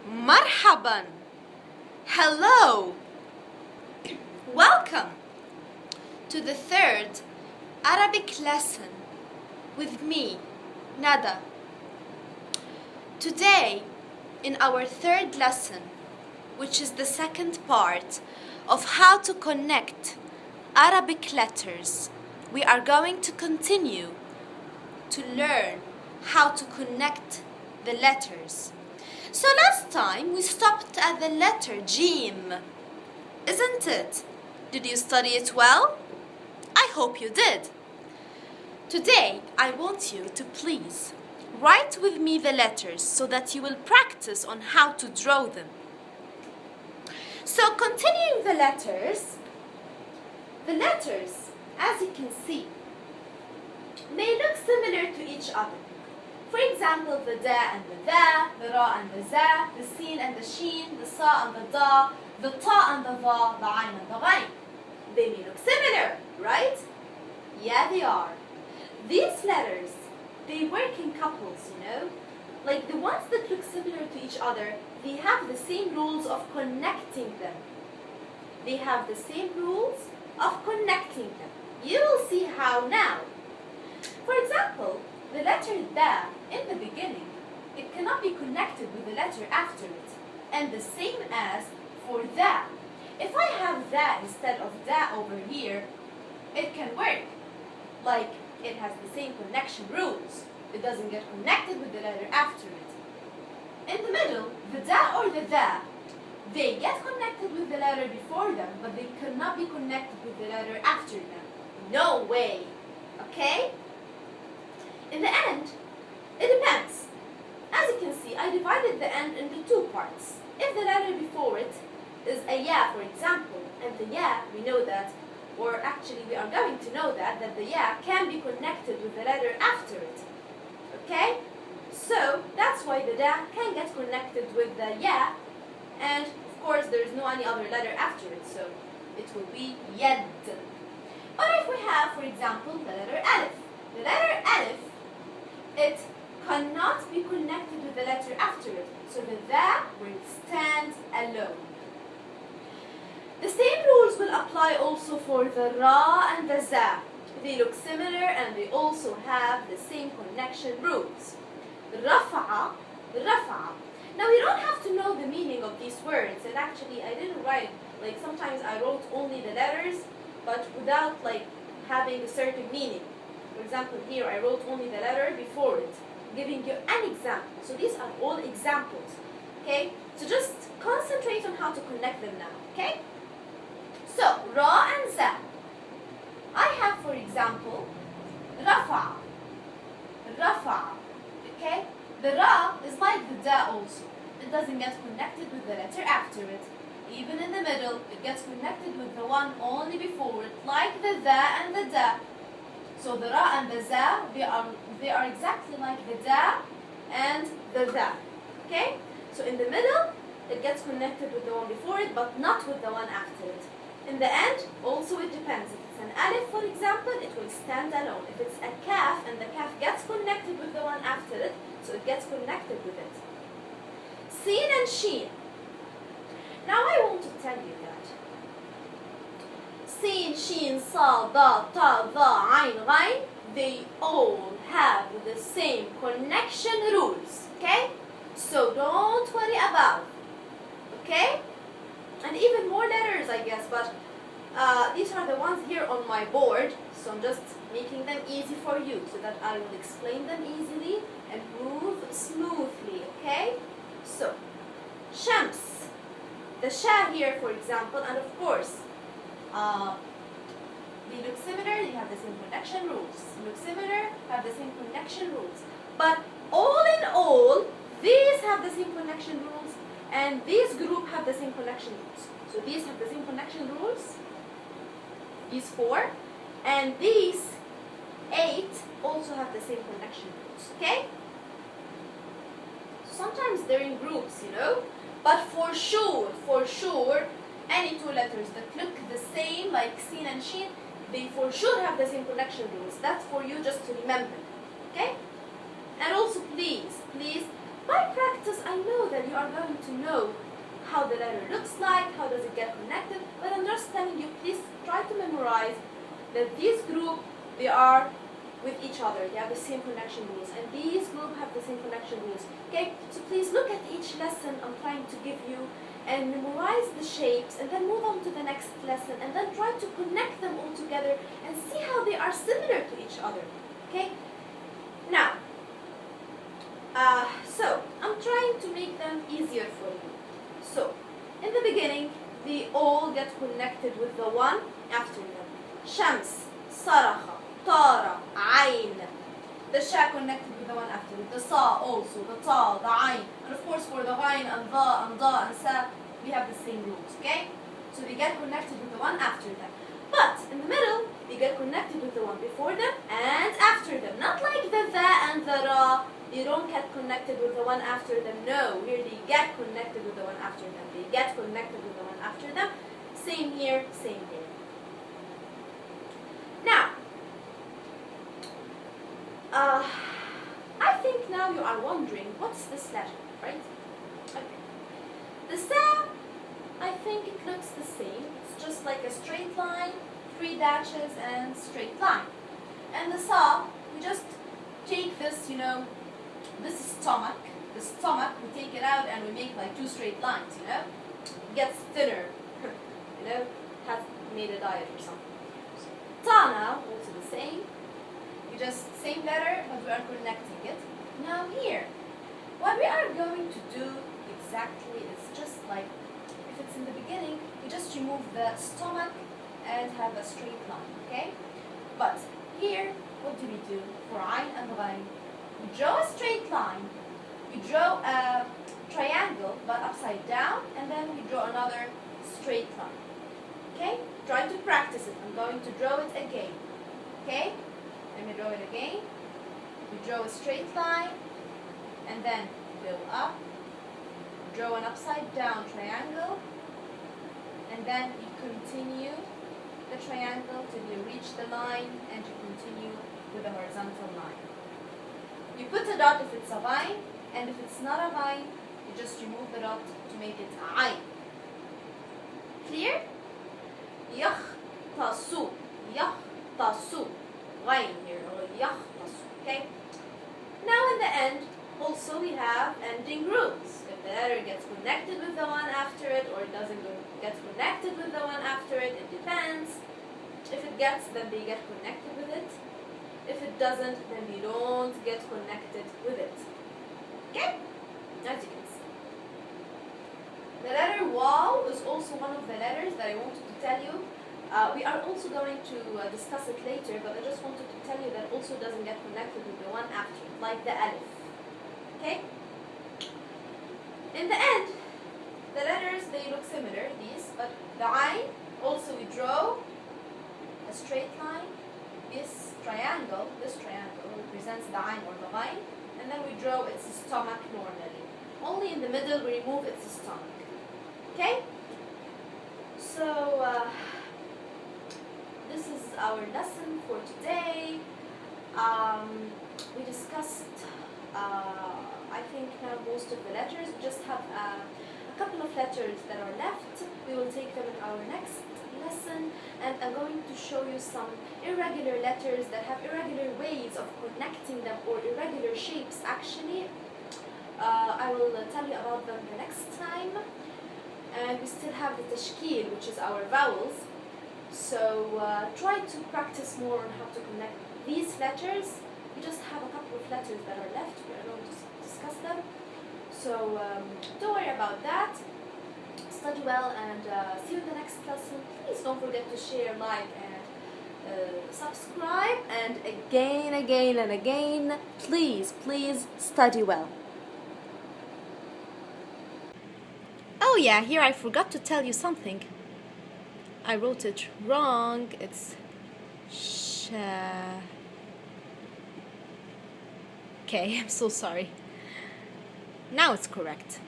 Marhaban. Hello. Welcome to the third Arabic lesson with me, Nada. Today, in our third lesson, which is the second part of how to connect Arabic letters, we are going to continue to learn how to connect the letters. So last time we stopped at the letter Jim, isn't it? Did you study it well? I hope you did. Today I want you to please write with me the letters so that you will practice on how to draw them. So continuing the letters, as you can see, may look similar to each other. For example, the da and the ra and the za, the sin and the sheen, the sa and the da, the ta and the va, the ayn and the ghayn. They may look similar, right? Yeah, they are. These letters, they work in couples, Like the ones that look similar to each other, they have the same rules of connecting them. They have the same rules of connecting them. You will see how now. For example, the letter da in the beginning, it cannot be connected with the letter after it. And the same as for da. If I have da instead of da over here, it can work. Like it has the same connection rules. It doesn't get connected with the letter after it. In the middle, the da or the da, they get connected with the letter before them, but they cannot be connected with the letter after them. No way. Okay? In the end, it depends. As you can see, I divided the end into two parts. If the letter before it is a ya, for example, and the ya, we know that, or actually we are going to know that the ya can be connected with the letter after it. Okay? So, that's why the da can get connected with the ya, and of course there is no any other letter after it, so it will be yad. Or if we have, for example, the letter alif. The letter alif, it cannot be connected with the letter after it, so the da will stand alone. The same rules will apply also for the ra and the za. They look similar and they also have the same connection rules. Rafa'a, rafa'a. Now you don't have to know the meaning of these words, and actually I didn't write, like sometimes I wrote only the letters, but without like having a certain meaning. For example, here I wrote only the letter before it, giving you an example. So these are all examples, okay? So just concentrate on how to connect them now, okay? So, ra and za. I have, for example, rafa, rafa, okay? The ra is like the da also. It doesn't get connected with the letter after it. Even in the middle, it gets connected with the one only before it, like the da and the da. So the ra and the za, they are exactly like the da and the da. Okay? So in the middle, it gets connected with the one before it, but not with the one after it. In the end, also it depends. If it's an alif, for example, it will stand alone. If it's a kaf, and the kaf gets connected with the one after it, so it gets connected with it. Sin and sheen. Now I want to tell you that sin, sheen, sa, da, ta, dha, ayn, ghayn, they all have the same connection rules, okay? So don't worry about it, okay? And even more letters, I guess, but these are the ones here on my board, so I'm just making them easy for you so that I will explain them easily and move smoothly, okay? So, shams. The sha here, for example, and of course, they look similar, they have the same connection rules. They look similar, have the same connection rules. But all in all, these have the same connection rules, and this group have the same connection rules. So these have the same connection rules, these 4, and these 8 also have the same connection rules, okay? Sometimes they're in groups, but for sure, any two letters that look the same, like sin and sheen, they for sure have the same connection rules. That's for you just to remember, okay? And also please, by practice, I I know that you are going to know how the letter looks like, how does it get connected, but I'm just telling you, please try to memorize that this group, they are with each other, they have the same connection rules, and these group have the same connection rules. Okay, so please look at each lesson I'm trying to give you and memorize the shapes, and then move on to the next lesson, and then try to connect them all together and see how they are similar to each other. Okay, now so I'm trying to make them easier for you. So in the beginning they all get connected with the one after them. Shams, Saraha, Tara, Ain. The Sha connected with the one after it. The Sa also, the Ta, the Ain. And of course for the Ghain and Dha and Da and Sa, we have the same rules, okay? So they get connected with the one after them. But in the middle, they get connected with the one before them and after them. Not like the Tha and the Ra. They don't get connected with the one after them. No, here they get connected with the one after them. They get connected with the one after them. Same here, same here. Now, I think now you are wondering, what's this letter, right? Okay. The Sa, I think it looks the same. It's just like a straight line, 3 dashes and straight line. And the Sa, we just take this, you know, this is stomach. The stomach, we take it out and we make like 2 straight lines, you know? It gets thinner, you know? Has made a diet or something. Tana, also the same. You just, same letter, but we are connecting it. Now here, what we are going to do exactly is just like, if it's in the beginning, we just remove the stomach and have a straight line, okay? But here, what do we do for Ain and Ghain? We draw a straight line, we draw a triangle but upside down, and then we draw another straight line. Okay? Try to practice it. I'm going to draw it again. Okay? Let me draw it again. We draw a straight line and then go up, draw an upside down triangle, and then you continue the triangle till you reach the line and you continue with the horizontal line. You put a dot if it's a Ghain, and if it's not a Ghain, you just remove the dot to make it Ain. Clear? Yakhtasu. Yakhtasu. Ghain here, or yakhtasu. Okay? Now in the end, also we have ending rules. If the letter gets connected with the one after it, or it doesn't get connected with the one after it, it depends. If it gets, then they get connected with it. If it doesn't, then they don't get connected with it. Okay? As you can see. The letter Waw is also one of the letters that I wanted to tell you. We are also going to discuss it later, but I just wanted to tell you that also doesn't get connected with the one after it, like the Alif. Okay? In the end, the letters, they look similar, these, but the Ain, also we draw a straight line. This triangle represents the Ain or the Ghain, and then we draw its stomach normally. Only in the middle we remove its stomach. Okay? So, this is our lesson for today. We discussed, I think now most of the letters. We just have a couple of letters that are left. We will take them in our next lesson, and I'm going to show you some irregular letters that have irregular ways of connecting them, or irregular shapes actually. I will tell you about them the next time. And we still have the tashkil, which is our vowels. So try to practice more on how to connect these letters. We just have a couple of letters that are left. We are going to discuss them. So don't worry about that. Study well, and see you in the next lesson. Please don't forget to share, like, and subscribe. And again and again, please study well. Oh yeah, here I forgot to tell you something. I wrote it wrong. It's Okay, I'm so sorry. Now it's correct.